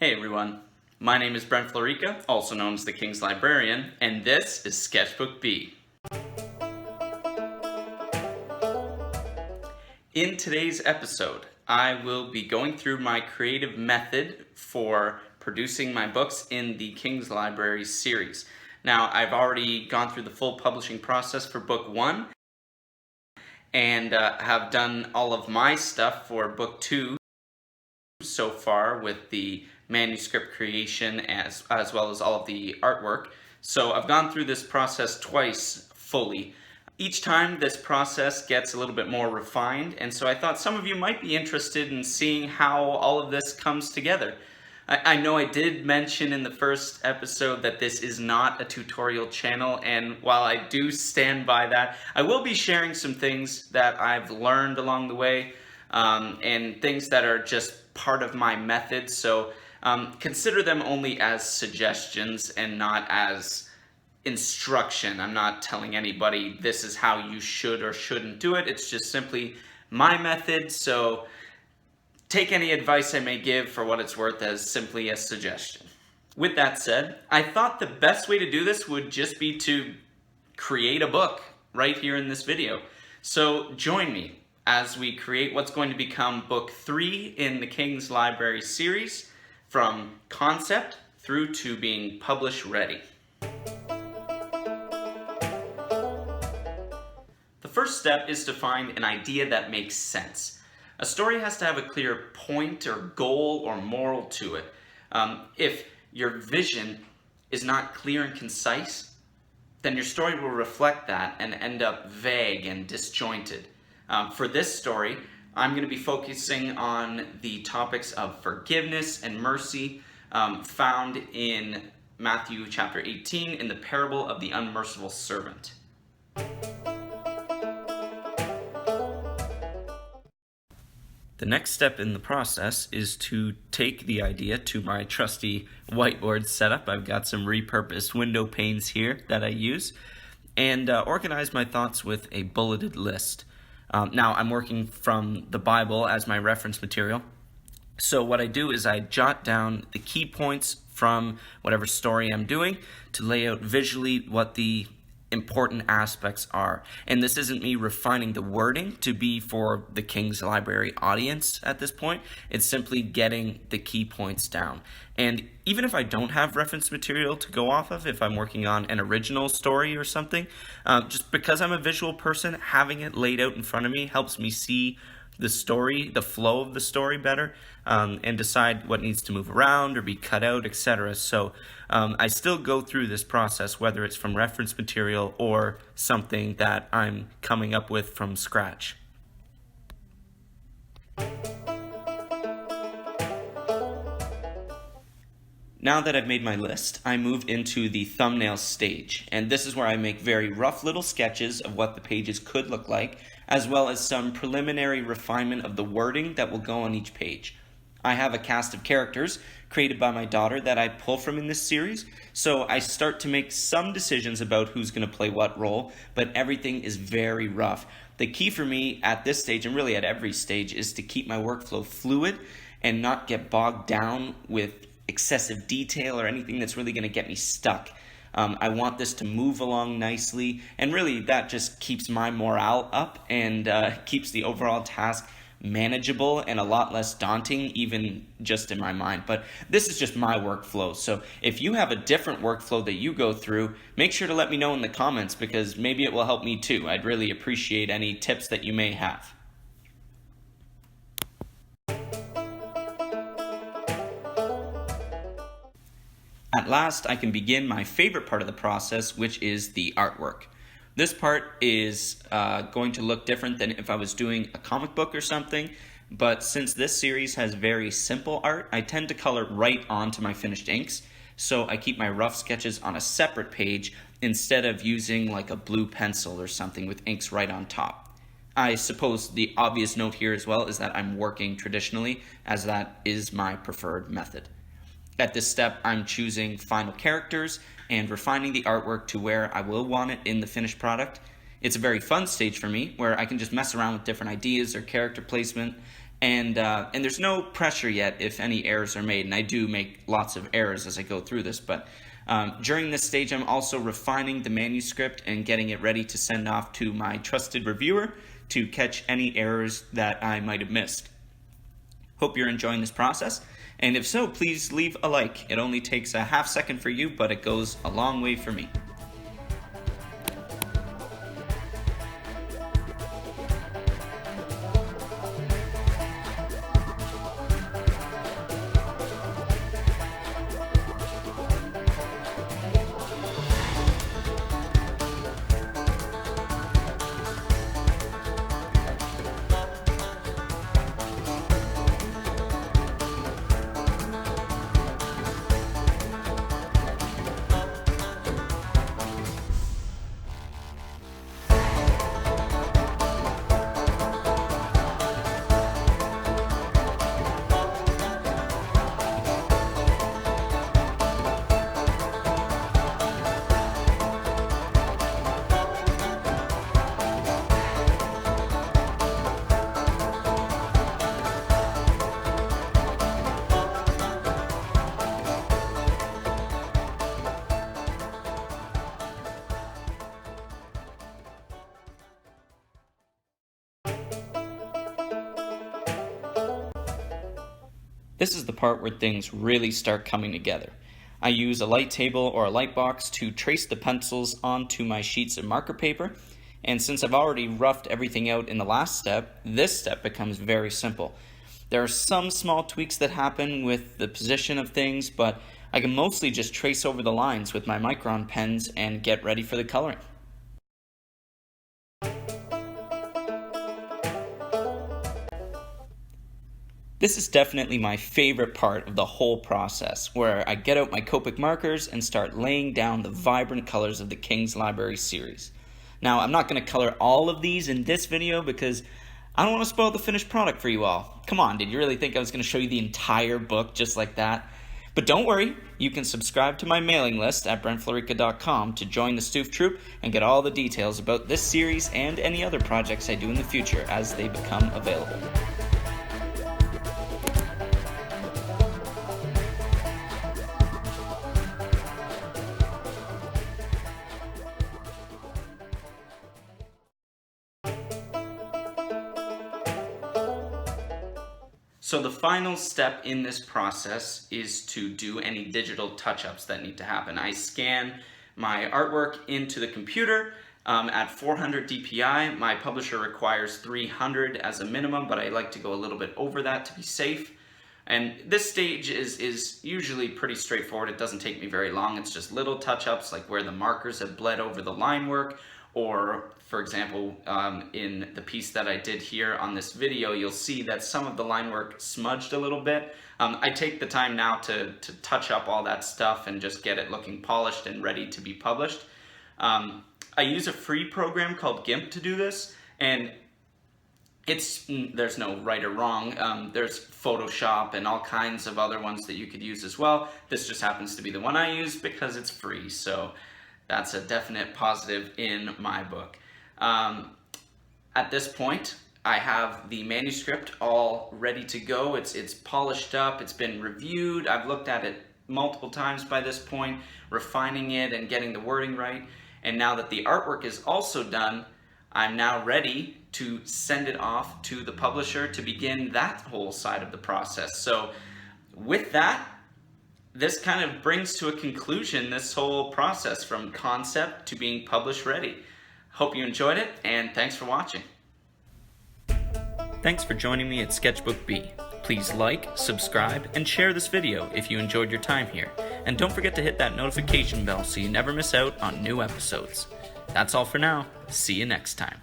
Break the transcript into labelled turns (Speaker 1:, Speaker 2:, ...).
Speaker 1: Hey everyone, my name is Brent Florica, also known as the King's Librarian, and this is Sketchbook B. In today's episode, I will be going through my creative method for producing my books in the King's Library series. Now, I've already gone through the full publishing process for book 1 and have done all of my stuff for book 2 so far with the manuscript creation as well as all of the artwork. So I've gone through this process twice fully. Each time this process gets a little bit more refined, and so I thought some of you might be interested in seeing how all of this comes together. I know I did mention in the first episode that this is not a tutorial channel, and while I do stand by that, I will be sharing some things that I've learned along the way and things that are just part of my method. So consider them only as suggestions and not as instruction. I'm not telling anybody this is how you should or shouldn't do it. It's just simply my method. So take any advice I may give for what it's worth as simply a suggestion. With that said, I thought the best way to do this would just be to create a book right here in this video. So join me as we create what's going to become book 3 in the King's Library series, from concept through to being publish ready. The first step is to find an idea that makes sense. A story has to have a clear point or goal or moral to it. If your vision is not clear and concise, then your story will reflect that and end up vague and disjointed. For this story, I'm going to be focusing on the topics of forgiveness and mercy found in Matthew chapter 18 in the parable of the unmerciful servant. The next step in the process is to take the idea to my trusty whiteboard setup. I've got some repurposed window panes here that I use, and organize my thoughts with a bulleted list. Now, I'm working from the Bible as my reference material. So what I do is I jot down the key points from whatever story I'm doing to lay out visually what the important aspects are. And this isn't me refining the wording to be for the King's Library audience at this point. It's simply getting the key points down. And even if I don't have reference material to go off of, if I'm working on an original story or something, just because I'm a visual person, having it laid out in front of me helps me see the story, the flow of the story better, and decide what needs to move around or be cut out, etc. So I still go through this process, whether it's from reference material or something that I'm coming up with from scratch. Now that I've made my list, I move into the thumbnail stage, and this is where I make very rough little sketches of what the pages could look like, as well as some preliminary refinement of the wording that will go on each page. I have a cast of characters created by my daughter that I pull from in this series, so I start to make some decisions about who's going to play what role, but everything is very rough. The key for me at this stage, and really at every stage, is to keep my workflow fluid and not get bogged down with excessive detail or anything that's really going to get me stuck. I want this to move along nicely, and really that just keeps my morale up and keeps the overall task manageable and a lot less daunting, even just in my mind. But this is just my workflow, so if you have a different workflow that you go through, make sure to let me know in the comments, because maybe it will help me too. I'd really appreciate any tips that you may have. At last, I can begin my favorite part of the process, which is the artwork. This part is going to look different than if I was doing a comic book or something, but since this series has very simple art, I tend to color right onto my finished inks, so I keep my rough sketches on a separate page instead of using like a blue pencil or something with inks right on top. I suppose the obvious note here as well is that I'm working traditionally, as that is my preferred method. At this step, I'm choosing final characters and refining the artwork to where I will want it in the finished product. It's a very fun stage for me, where I can just mess around with different ideas or character placement And there's no pressure yet if any errors are made, and I do make lots of errors as I go through this, but during this stage I'm also refining the manuscript and getting it ready to send off to my trusted reviewer to catch any errors that I might have missed. Hope you're enjoying this process, and if so, please leave a like. It only takes a half second for you, but it goes a long way for me. This is the part where things really start coming together. I use a light table or a light box to trace the pencils onto my sheets of marker paper, and since I've already roughed everything out in the last step, this step becomes very simple. There are some small tweaks that happen with the position of things, but I can mostly just trace over the lines with my micron pens and get ready for the coloring. This is definitely my favorite part of the whole process, where I get out my Copic markers and start laying down the vibrant colors of the King's Library series. Now, I'm not going to color all of these in this video because I don't want to spoil the finished product for you all. Come on, did you really think I was going to show you the entire book just like that? But don't worry, you can subscribe to my mailing list at brentflorica.com to join the Stoof Troop and get all the details about this series and any other projects I do in the future as they become available. So the final step in this process is to do any digital touch-ups that need to happen. I scan my artwork into the computer at 400 DPI. My publisher requires 300 as a minimum, but I like to go a little bit over that to be safe. And this stage is usually pretty straightforward. It doesn't take me very long. It's just little touch-ups like where the markers have bled over the line work, or for example, in the piece that I did here on this video, you'll see that some of the line work smudged a little bit. I take the time now to touch up all that stuff and just get it looking polished and ready to be published. I use a free program called GIMP to do this, and there's no right or wrong. There's Photoshop and all kinds of other ones that you could use as well. This just happens to be the one I use because it's free, so that's a definite positive in my book. At this point, I have the manuscript all ready to go. It's polished up, it's been reviewed, I've looked at it multiple times by this point, refining it and getting the wording right. And now that the artwork is also done, I'm now ready to send it off to the publisher to begin that whole side of the process. So with that, this kind of brings to a conclusion this whole process from concept to being published ready. Hope you enjoyed it, and thanks for watching. Thanks for joining me at Sketchbook B. Please like, subscribe, and share this video if you enjoyed your time here. And don't forget to hit that notification bell so you never miss out on new episodes. That's all for now. See you next time.